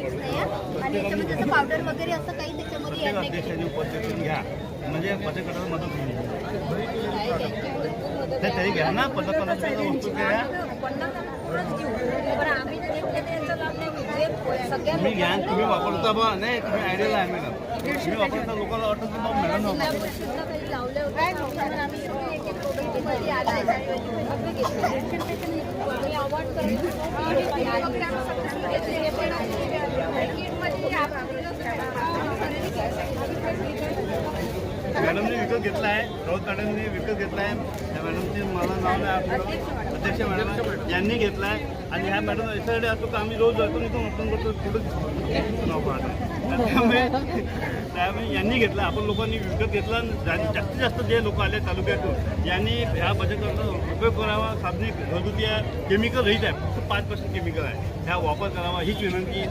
Mix नाही आहे आणि याच्यामध्ये असं पावडर वगैरे असं काही त्याच्यामध्ये ऍड नाही केलं. पद्धतीने घ्या म्हणजे बचत गटाला मदत होईल. तरी घ्या ना 50-50 रुपयाचा वस्तू घ्या. तुम्ही घ्या तुम्ही वापरता बा नाही तुम्ही आयडियाला आहे मॅडम तुम्ही वापरता लोकांना वाटतं की मग मॅडम मॅडमने विकत घेतला आहे राऊत मॅडमने विकत घेतला आहे त्या मॅडमचे मला नाव नाही आपलं अध्यक्ष मॅडम यांनी घेतला आहे आणि ह्या मॅडम याच्यासाठी असतो की आम्ही रोज जातो इथून वर्तन करतो पुढं नाव पाहतो त्यामुळे यांनी घेतला आपण लोकांनी विकत घेतला जास्तीत जास्त जे लोक आले तालुक्यातून यांनी ह्या बचत गटाचा उपयोग करावा साधने घरगुती केमिकल रहित आहे फक्त 5% केमिकल आहे ह्या वापर करावा हीच विनंती